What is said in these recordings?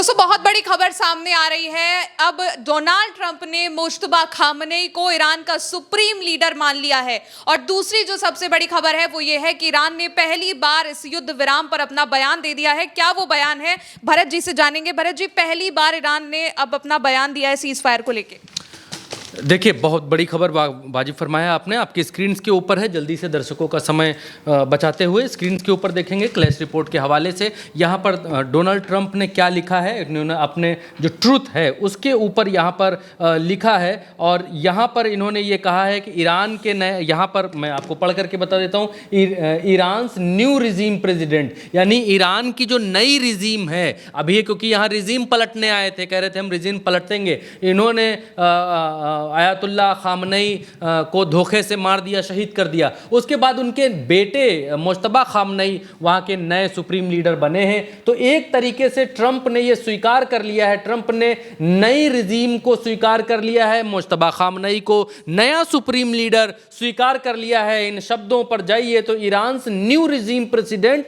दोस्तों बहुत बड़ी खबर सामने आ रही है। अब डोनाल्ड ट्रंप ने मुश्तबा खामनेई को ईरान का सुप्रीम लीडर मान लिया है। और दूसरी जो सबसे बड़ी खबर है वो ये है कि ईरान ने पहली बार इस युद्ध विराम पर अपना बयान दे दिया है। क्या वो बयान है, भरत जी से जानेंगे। भरत जी, पहली बार ईरान ने अब अपना बयान दिया है सीज फायर को लेके। देखिए, बहुत बड़ी खबर बाजी फरमाया आपने। आपकी स्क्रीन के ऊपर है, जल्दी से दर्शकों का समय बचाते हुए स्क्रीन के ऊपर देखेंगे क्लैश रिपोर्ट के हवाले से। यहाँ पर डोनाल्ड ट्रंप ने क्या लिखा है, इन्होंने अपने जो ट्रूथ है उसके ऊपर यहाँ पर लिखा है। और यहाँ पर इन्होंने ये कहा है कि ईरान के नए, यहाँ पर मैं आपको पढ़ करके बता देता हूँ, ईरान्स न्यू रिजीम प्रेसिडेंट, यानी ईरान की जो नई रिजीम है अभी, क्योंकि यहाँ रिजीम पलटने आए थे, कह रहे थे हम रिजीम पलट देंगे। इन्होंने आयतुल्लाह खामनेई को धोखे से मार दिया, शहीद कर दिया। उसके बाद उनके बेटे मुश्तबा खामनेई वहाँ के नए सुप्रीम लीडर बने हैं। तो एक तरीके से ट्रंप ने ये स्वीकार कर लिया है, ट्रंप ने नई रिजीम को स्वीकार कर लिया है, मुश्तबा खामनेई को नया सुप्रीम लीडर स्वीकार कर लिया है। इन शब्दों पर जाइए तो Iran new regime president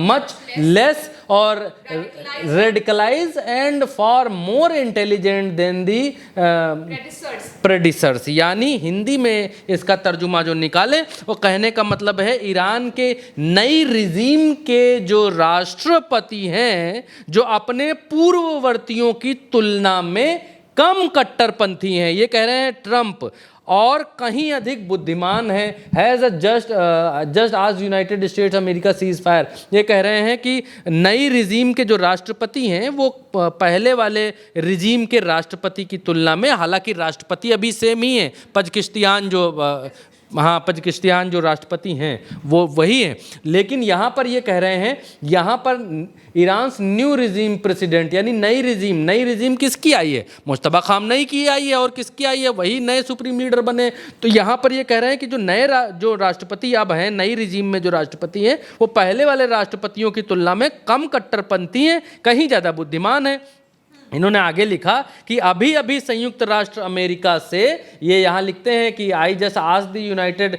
much less और radicalise and far more intelligent than the predecessors, यानी हिंदी में इसका तर्जुमा जो निकाले वो कहने का मतलब है ईरान के नई रिजीम के जो राष्ट्रपति हैं, जो अपने पूर्ववर्तियों की तुलना में कम कट्टरपंथी हैं, ये कह रहे हैं ट्रंप, और कहीं अधिक बुद्धिमान है। हैज़ जस्ट आज United states America cease fire, ये कह रहे हैं कि नई रिजीम के जो राष्ट्रपति हैं वो पहले वाले रिजीम के राष्ट्रपति की तुलना में, हालांकि राष्ट्रपति अभी सेम ही है, पजकिस्तान जो राष्ट्रपति हैं वो वही हैं, लेकिन यहाँ पर ये कह रहे हैं, यहाँ पर ईरान न्यू रिजीम प्रेसिडेंट, यानी नई रिजीम किसकी आई है? मुश्तबा खामनेई की आई है। और किसकी आई है? वही नए सुप्रीम लीडर बने। तो यहाँ पर ये कह रहे हैं कि जो नए जो राष्ट्रपति अब हैं, नई रिजीम में जो राष्ट्रपति हैं, वो पहले वाले राष्ट्रपतियों की तुलना में कम कट्टरपंथी हैं, कहीं ज़्यादा बुद्धिमान है। इन्होंने आगे लिखा कि अभी अभी संयुक्त राष्ट्र अमेरिका से, ये यहाँ लिखते हैं कि I just asked the United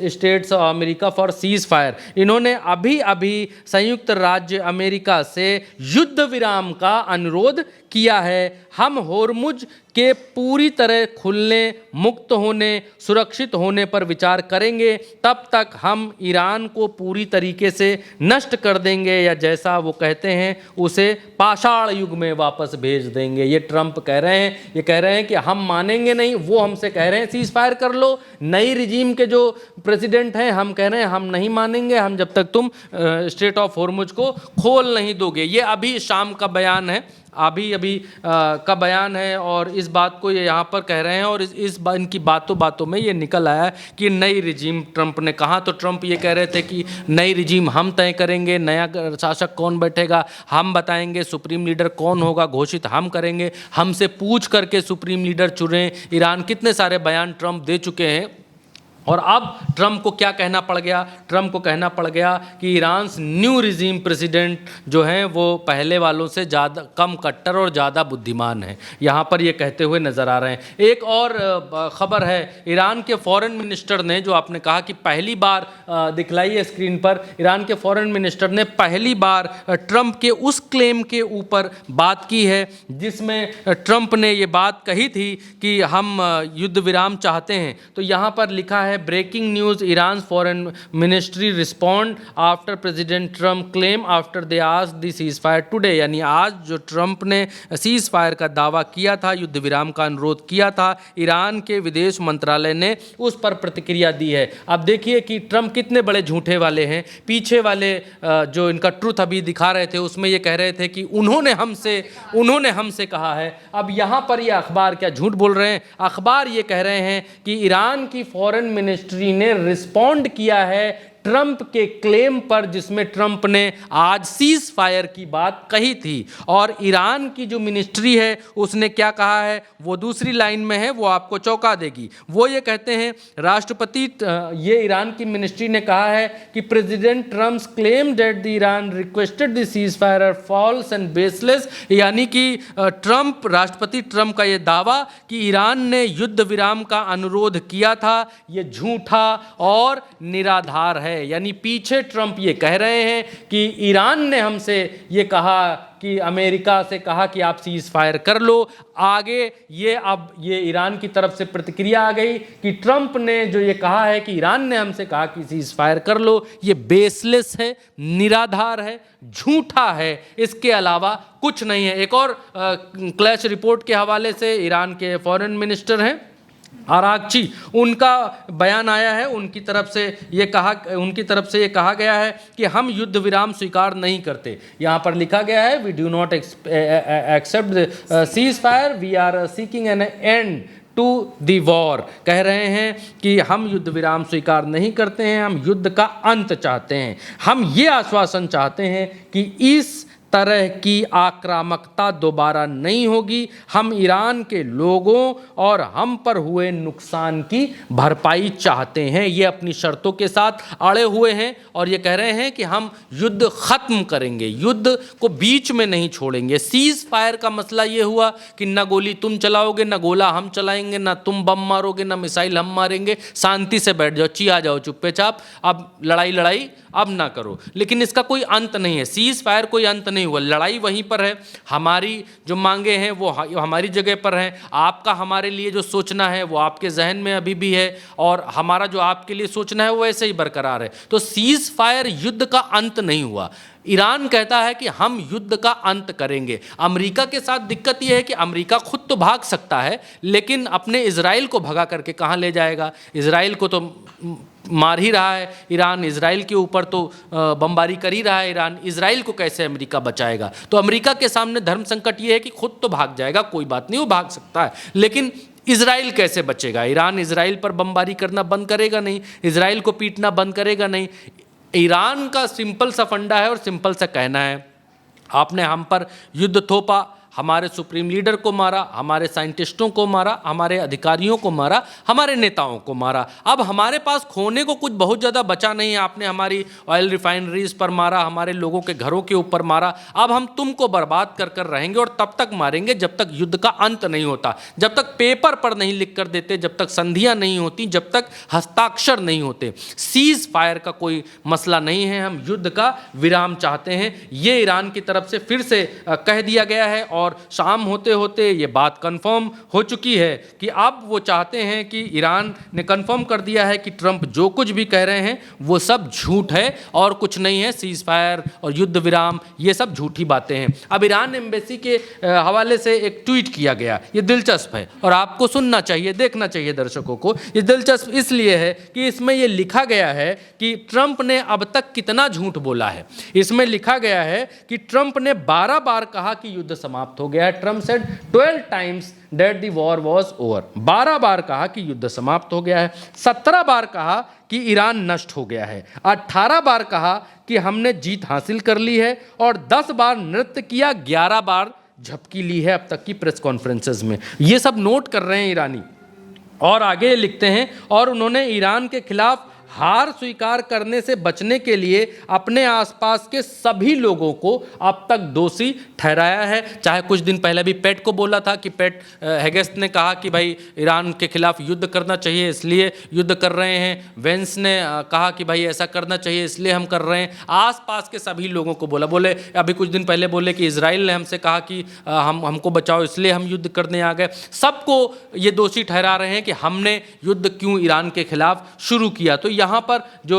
states of America for cease fire, इन्होंने अभी अभी संयुक्त राज्य अमेरिका से युद्ध विराम का अनुरोध किया है। हम होर्मुज के पूरी तरह खुलने, मुक्त होने, सुरक्षित होने पर विचार करेंगे। तब तक हम ईरान को पूरी तरीके से नष्ट कर देंगे, या जैसा वो कहते हैं उसे पाषाण युग में वापस भेज देंगे। ये ट्रंप कह रहे हैं, ये कह रहे हैं कि हम मानेंगे नहीं। वो हमसे कह रहे हैं सीज फायर कर लो, नई रिजीम के जो प्रेसिडेंट हैं हम कह रहे हैं हम नहीं मानेंगे, हम जब तक तुम स्ट्रेट ऑफ होर्मुज को खोल नहीं दोगे। ये अभी शाम का बयान है, अभी का बयान है, और इस बात को ये यहाँ पर कह रहे हैं। और इनकी बातों में ये निकल आया कि नई रिजीम ट्रंप ने कहा। तो ट्रंप ये कह रहे थे कि नई रिजीम हम तय करेंगे, नया शासक कौन बैठेगा हम बताएंगे, सुप्रीम लीडर कौन होगा घोषित हम करेंगे, हमसे पूछ करके सुप्रीम लीडर चुनें। ईरान कितने सारे बयान ट्रंप दे चुके हैं। और अब ट्रंप को क्या कहना पड़ गया? ट्रंप को कहना पड़ गया कि ईरान न्यू रिजीम प्रेसिडेंट जो हैं वो पहले वालों से ज़्यादा कम कट्टर और ज़्यादा बुद्धिमान है, यहाँ पर ये कहते हुए नज़र आ रहे हैं। एक और ख़बर है, ईरान के फॉरेन मिनिस्टर ने, जो आपने कहा कि पहली बार दिखलाइए स्क्रीन पर, ईरान के फॉरेन मिनिस्टर ने पहली बार ट्रंप के उस क्लेम के ऊपर बात की है जिसमें ट्रंप ने ये बात कही थी कि हम युद्ध विराम चाहते हैं। तो यहाँ पर लिखा है, breaking news, Iran foreign ministry respond after president Trump claim after they asked the ceasefire today, यानी आज जो ट्रंप ने सीज फायर का दावा किया था, युद्ध विराम का अनुरोध किया था, ईरान के विदेश मंत्रालय ने उस पर प्रतिक्रिया दी है। अब देखिए कि ट्रंप कितने बड़े झूठे वाले हैं। पीछे वाले जो इनका ट्रूथ अभी दिखा रहे थे उसमें ये कह रहे थे कि उन्होंने हमसे कहा है। अब यहाँ पर ये अखबार क्या झूठ बोल रहे हैं? अखबार ये कह रहे हैं कि ईरान की फॉरेन मिनिस्ट्री ने रिस्पॉन्ड किया है ट्रंप के क्लेम पर, जिसमें ट्रंप ने आज सीज फायर की बात कही थी। और ईरान की जो मिनिस्ट्री है उसने क्या कहा है वो दूसरी लाइन में है, वो आपको चौंका देगी। वो ये कहते हैं, राष्ट्रपति, ये ईरान की मिनिस्ट्री ने कहा है कि president Trump's claim that the Iran requested the ceasefire are false and baseless, यानी कि राष्ट्रपति ट्रंप का ये दावा कि ईरान ने युद्ध विराम का अनुरोध किया था, ये झूठा और निराधार है। है, यानी पीछे ट्रंप ये कह रहे हैं कि ईरान ने हमसे ये कहा कि अमेरिका से कहा कि आप सीज फायर कर लो। आगे ये अब ये ईरान की तरफ से प्रतिक्रिया आ गई कि ट्रंप ने जो ये कहा है कि ईरान ने हमसे कहा कि सीज फायर कर लो, ये बेसलेस है, निराधार है, झूठा है, इसके अलावा कुछ नहीं है। एक और क्लैश रिपोर्ट के हवाले से ईरान के फॉरेन मिनिस्टर हैं आरागची, उनका बयान आया है। उनकी तरफ से ये कहा गया है कि हम युद्ध विराम स्वीकार नहीं करते। यहाँ पर लिखा गया है we do not accept ceasefire, we are seeking an end to the war. कह रहे हैं कि हम युद्ध विराम स्वीकार नहीं करते हैं, हम युद्ध का अंत चाहते हैं। हम ये आश्वासन चाहते हैं कि इस तरह की आक्रामकता दोबारा नहीं होगी। हम ईरान के लोगों और हम पर हुए नुकसान की भरपाई चाहते हैं। ये अपनी शर्तों के साथ अड़े हुए हैं और ये कह रहे हैं कि हम युद्ध ख़त्म करेंगे, युद्ध को बीच में नहीं छोड़ेंगे। सीज फायर का मसला ये हुआ कि न गोली तुम चलाओगे, न गोला हम चलाएंगे, न तुम बम मारोगे, न मिसाइल हम मारेंगे, शांति से बैठ जाओ, चिया जाओ चुप्पे चाप, अब लड़ाई अब ना करो। लेकिन इसका कोई अंत नहीं है, सीज फायर कोई अंत नहीं हुआ, लड़ाई वहीं पर है। हमारी जो मांगे हैं वो हमारी जगह पर हैं, आपका हमारे लिए जो सोचना है वो आपके जहन में अभी भी है और हमारा जो आपके लिए सोचना है वो ऐसे ही बरकरार है। तो सीज फायर युद्ध का अंत नहीं हुआ। ईरान कहता है कि हम युद्ध का अंत करेंगे। अमेरिका के साथ दिक्कत यह है कि अमेरिका खुद तो भाग सकता है लेकिन अपने इजराइल को भगा करके कहाँ ले जाएगा? इजराइल को तो मार ही रहा है ईरान, इजराइल के ऊपर तो बमबारी कर ही रहा है ईरान। इजराइल को कैसे अमेरिका बचाएगा? तो अमेरिका के सामने धर्म संकट ये है कि खुद तो भाग जाएगा, कोई बात नहीं, वो भाग सकता है, लेकिन इजराइल कैसे बचेगा? ईरान इजराइल पर बमबारी करना बंद करेगा नहीं, इजराइल को पीटना बंद करेगा नहीं। ईरान का सिंपल सा फंडा है और सिंपल सा कहना है, आपने हम पर युद्ध थोपा, हमारे सुप्रीम लीडर को मारा, हमारे साइंटिस्टों को मारा, हमारे अधिकारियों को मारा, हमारे नेताओं को मारा, अब हमारे पास खोने को कुछ बहुत ज़्यादा बचा नहीं है। आपने हमारी ऑयल रिफाइनरीज पर मारा, हमारे लोगों के घरों के ऊपर मारा, अब हम तुमको बर्बाद कर कर रहेंगे और तब तक मारेंगे जब तक युद्ध का अंत नहीं होता, जब तक पेपर पर नहीं लिख कर देते, जब तक संधियाँ नहीं होती, जब तक हस्ताक्षर नहीं होते। सीज फायर का कोई मसला नहीं है, हम युद्ध का विराम चाहते हैं, ये ईरान की तरफ से फिर से कह दिया गया है। और शाम होते होते ये बात कंफर्म हो चुकी है कि अब वो चाहते हैं कि ईरान ने कंफर्म कर दिया है कि ट्रंप जो कुछ भी कह रहे हैं वो सब झूठ है और कुछ नहीं है। सीज फायर और युद्ध विराम ये सब झूठी बातें हैं। अब ईरान एम्बेसी के हवाले से एक ट्वीट किया गया, ये दिलचस्प है और आपको सुनना चाहिए, देखना चाहिए दर्शकों को। ये दिलचस्प इसलिए है कि इसमें ये लिखा गया है कि ट्रंप ने अब तक कितना झूठ बोला है। इसमें लिखा गया है कि ट्रंप ने 12 बार कहा कि युद्ध समाप्त हो गया है। Trump said 12 times that the war was over. 12 बार कहा कि युद्ध समाप्त हो गया है। 17 बार कहा कि ईरान नष्ट हो गया है। 18 बार कहा कि हमने जीत हासिल कर ली है और 10 बार नृत्य किया, 11 बार झपकी ली है अब तक की प्रेस कॉन्फ्रेंसेस में। ये सब नोट कर रहे हैं ईरानी और आगे लिखते हैं, और उन्होंने ईरान के खिलाफ हार स्वीकार करने से बचने के लिए अपने आसपास के सभी लोगों को अब तक दोषी ठहराया है। चाहे कुछ दिन पहले भी पेट को बोला था कि पेट हेगेस्ट ने कहा कि भाई ईरान के खिलाफ युद्ध करना चाहिए इसलिए युद्ध कर रहे हैं, वेंस ने कहा कि भाई ऐसा करना चाहिए इसलिए हम कर रहे हैं। आसपास के सभी लोगों को बोले अभी कुछ दिन पहले बोले कि इजराइल ने हमसे कहा कि हमको बचाओ इसलिए हम युद्ध करने आ गए। सबको ये दोषी ठहरा रहे हैं कि हमने युद्ध क्यों ईरान के खिलाफ शुरू किया। तो यहाँ पर जो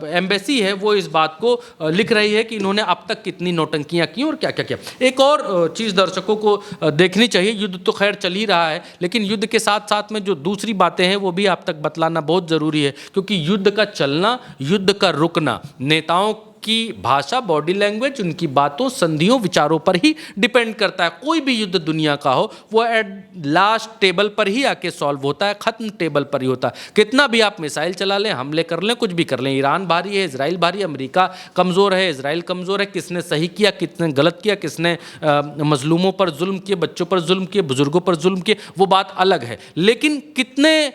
एम्बेसी है वो इस बात को लिख रही है कि इन्होंने अब तक कितनी नौटंकियां की और क्या क्या किया। एक और चीज़ दर्शकों को देखनी चाहिए, युद्ध तो खैर चल ही रहा है लेकिन युद्ध के साथ साथ में जो दूसरी बातें हैं वो भी आप तक बतलाना बहुत ज़रूरी है, क्योंकि युद्ध का चलना, युद्ध का रुकना नेताओं की भाषा, बॉडी लैंग्वेज, उनकी बातों, संधियों, विचारों पर ही डिपेंड करता है। कोई भी युद्ध दुनिया का हो वो एट लास्ट टेबल पर ही आके सॉल्व होता है, खत्म टेबल पर ही होता है। कितना भी आप मिसाइल चला लें, हमले कर लें, कुछ भी कर लें, ईरान भारी है, इजराइल भारी है, अमेरिका कमज़ोर है, इजराइल कमज़ोर है, किसने सही किया, किसने गलत किया, किसने मजलूमों पर जुल्म किए, बच्चों पर जुल्म किए, बुजुर्गों पर जुल्म किए, वो बात अलग है। लेकिन कितने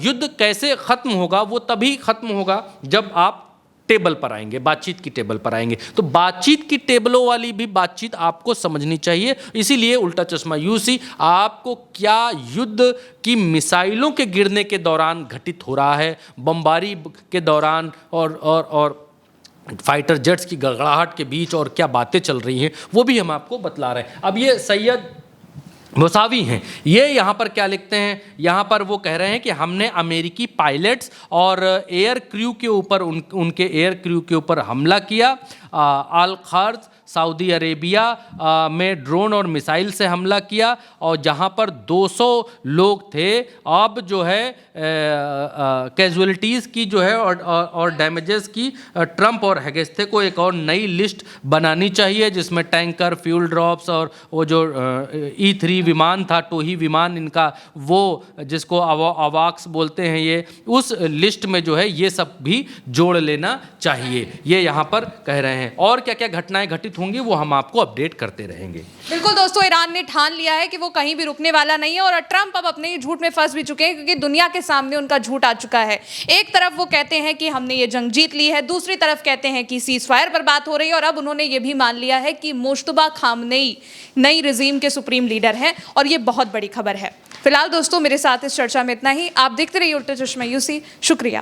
युद्ध कैसे ख़त्म होगा वो तभी ख़त्म होगा जब आप टेबल पर आएंगे, बातचीत की टेबल पर आएंगे। तो बातचीत की टेबलों वाली भी बातचीत आपको समझनी चाहिए। इसीलिए उल्टा चश्मा यूसी आपको क्या युद्ध की मिसाइलों के गिरने के दौरान घटित हो रहा है, बमबारी के दौरान और फाइटर जेट्स की गड़गड़ाहट के बीच और क्या बातें चल रही हैं, वो भी हम आपको बतला रहे हैं। अब ये सैयद मुसावी हैं, ये यहाँ पर क्या लिखते हैं, यहाँ पर वो कह रहे हैं कि हमने अमेरिकी पायलट्स और एयर क्रू के ऊपर उनके एयर क्रू के ऊपर हमला किया। अल खर्ज सऊदी अरेबिया में ड्रोन और मिसाइल से हमला किया और जहाँ पर 200 लोग थे, अब जो है कैजुअलिटीज़ की जो है और डैमेजेस की ट्रंप और हेगेस्थे को एक और नई लिस्ट बनानी चाहिए, जिसमें टैंकर, फ्यूल ड्रॉप्स और वो जो E-3 विमान था, टोही विमान इनका, वो जिसको अवाक्स बोलते हैं, ये उस लिस्ट में जो है ये सब भी जोड़ लेना चाहिए, ये यहाँ पर कह रहे हैं। और क्या क्या घटनाएं घटित होंगी वो हम आपको अपडेट करते रहेंगे। बिल्कुल दोस्तों, ईरान ने ठान लिया है कि वो कहीं भी रुकने वाला नहीं है और ट्रंप अब अपने ही झूठ में फंस भी चुके हैं, क्योंकि दुनिया के सामने उनका झूठ आ चुका है। एक तरफ वो कहते हैं कि हमने ये जंग जीत ली है, दूसरी तरफ कहते हैं कि सीज फायर पर बात हो रही है, और अब उन्होंने ये भी मान लिया है कि मुश्तबा खामनेई नई रिजीम के सुप्रीम लीडर हैं, और ये बहुत बड़ी खबर है। फिलहाल दोस्तों, मेरे साथ इस चर्चा में इतना ही। आप देखते रहिए उल्टा चश्मा यूसी। शुक्रिया।